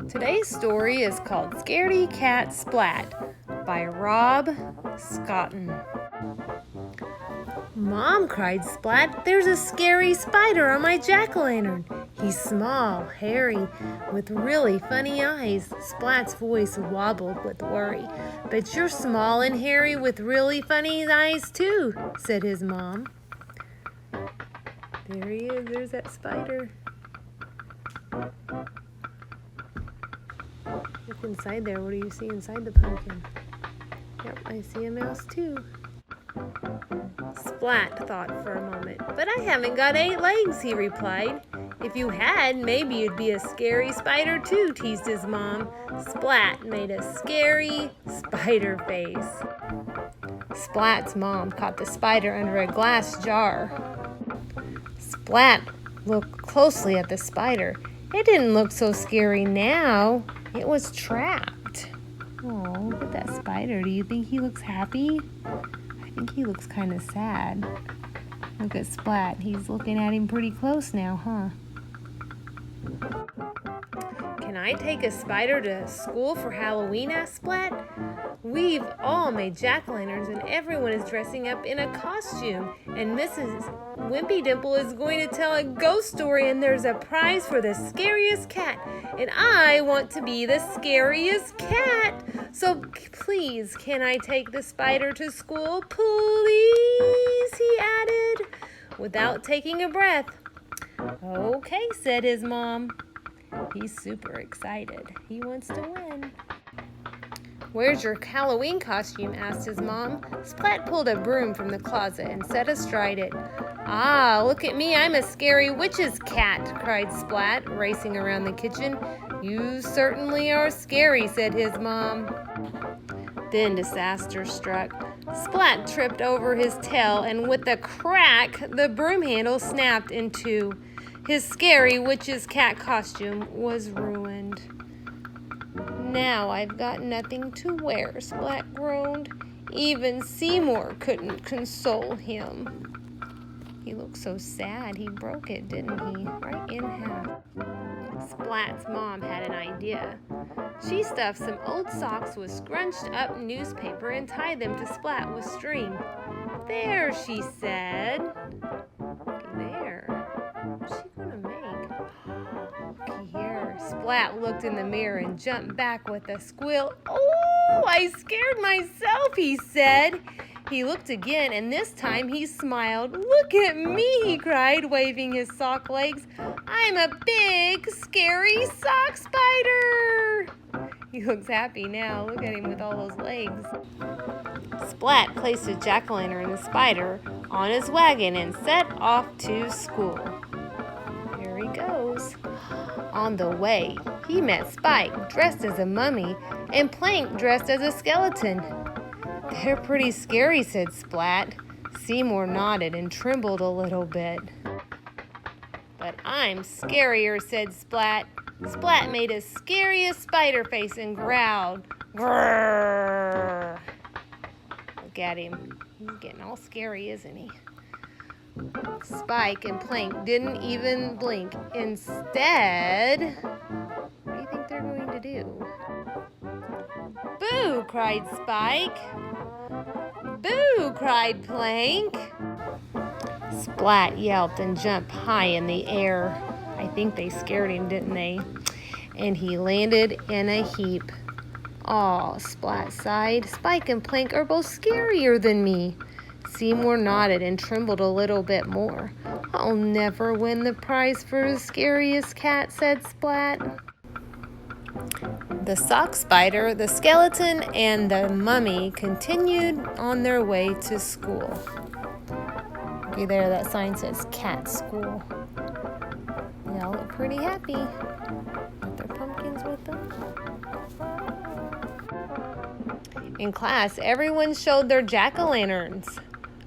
Today's story is called Scaredy-Cat, Splat by Rob Scotton. "Mom," cried Splat, "there's a scary spider on my jack-o'-lantern. He's small, hairy, with really funny eyes." Splat's voice wobbled with worry. "But you're small and hairy with really funny eyes too," said his mom. There he is, there's that spider. Look inside there. What do you see inside the pumpkin? Yep, I see a mouse too. Splat thought for a moment. "But I haven't got 8 legs," he replied. "If you had, maybe you'd be a scary spider too," teased his mom. Splat made a scary spider face. Splat's mom caught the spider under a glass jar. Splat looked closely at the spider. It didn't look so scary now. It was trapped. Oh, look at that spider. Do you think he looks happy? I think he looks kind of sad. Look at Splat. He's looking at him pretty close now, huh? "Can I take a spider to school for Halloween?" asked Splat. "We've all made jack-o'-lanterns and everyone is dressing up in a costume. And Mrs. Wimpy Dimple is going to tell a ghost story and there's a prize for the scariest cat. And I want to be the scariest cat. So please, can I take the spider to school? Please," he added, without taking a breath. "Okay," said his mom. He's super excited. He wants to win. "Where's your Halloween costume?" asked his mom. Splat pulled a broom from the closet and sat astride it. "Ah, look at me, I'm a scary witch's cat," cried Splat, racing around the kitchen. "You certainly are scary," said his mom. Then disaster struck. Splat tripped over his tail, and with a crack, the broom handle snapped in two. His scary witch's cat costume was ruined. "Now I've got nothing to wear," Splat groaned. Even Seymour couldn't console him. He looked so sad. He broke it, didn't he? Right in half. Splat's mom had an idea. She stuffed some old socks with scrunched up newspaper and tied them to Splat with string. "There," she said. "There. What's she gonna make?" "Looky here." Splat looked in the mirror and jumped back with a squeal. "Oh, I scared myself," he said. He looked again, and this time he smiled. "Look at me," he cried, waving his sock legs. "I'm a big, scary sock spider." He looks happy now. Look at him with all those legs. Splat placed his jack-o'-lantern and the spider on his wagon and set off to school. Here he goes. On the way, he met Spike, dressed as a mummy, and Plank, dressed as a skeleton. "They're pretty scary," said Splat. Seymour nodded and trembled a little bit. "But I'm scarier," said Splat. Splat made his scariest spider face and growled. "Grrr!" Look at him. He's getting all scary, isn't he? Spike and Plank didn't even blink. Instead, what do you think they're going to do? "Boo!" cried Spike. "Boo!" cried Plank. Splat yelped and jumped high in the air. I think they scared him, didn't they? And he landed in a heap. "Aw," Splat sighed. "Spike and Plank are both scarier than me." Seymour nodded and trembled a little bit more. "I'll never win the prize for the scariest cat," said Splat. The sock spider, the skeleton, and the mummy continued on their way to school. Okay, there, that sign says cat school. They all look pretty happy. Got their pumpkins with them. In class, everyone showed their jack-o'-lanterns.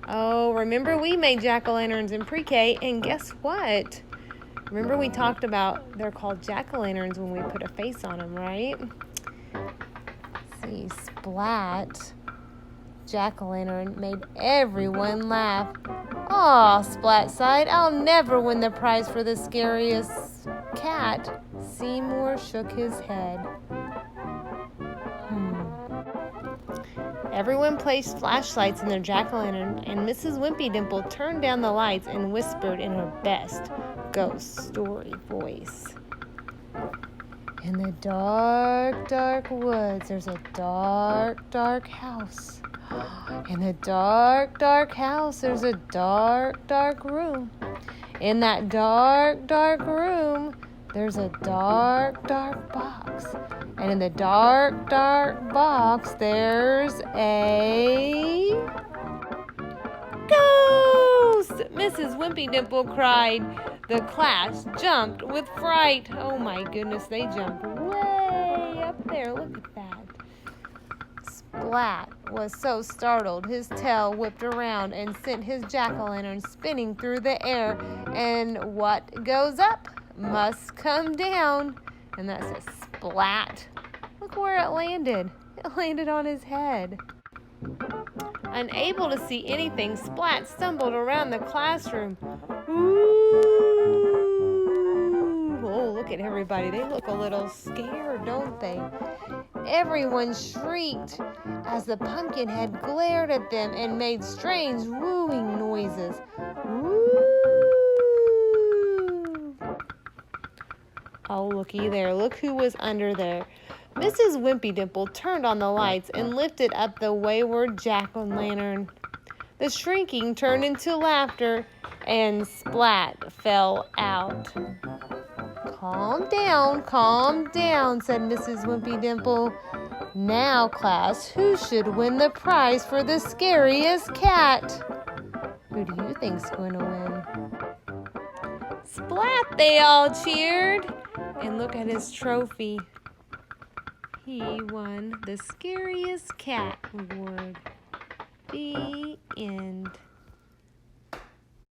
Oh, remember we made jack-o'-lanterns in pre-K, and guess what? Remember we talked about they're called jack-o'-lanterns when we put a face on them, right? Let's see, Splat jack-o'-lantern made everyone laugh. "Aw," Splat sighed, "I'll never win the prize for the scariest cat." Seymour or shook his head. Everyone placed flashlights in their jack-o'-lantern, and Mrs. Wimpy Dimple turned down the lights and whispered in her best ghost story voice. In the dark, dark woods, there's a dark, dark house. In the dark, dark house, there's a dark, dark room. In that dark, dark room, there's a dark, dark box. And in the dark, dark box, there's a ghost! Mrs. Wimpy Dimple cried. The class jumped with fright. Oh my goodness, they jumped way up there. Look at that. Splat was so startled, his tail whipped around and sent his jack-o'-lantern spinning through the air. And what goes up must come down. And that says splat. Look where it landed. It landed on his head. Unable to see anything, Splat stumbled around the classroom. Ooh! Oh, look at everybody. They look a little scared, don't they? Everyone shrieked as the pumpkin head glared at them and made strange wooing noises. Woo! Oh, looky there. Look who was under there. Mrs. Wimpy Dimple turned on the lights and lifted up the wayward jack-o'-lantern. The shrieking turned into laughter, and Splat fell out. Calm down, said Mrs. Wimpy Dimple. Now, class, who should win the prize for the scariest cat? Who do you think's going to win? Splat, they all cheered. And look at his trophy. He won the Scariest Cat Award. The end.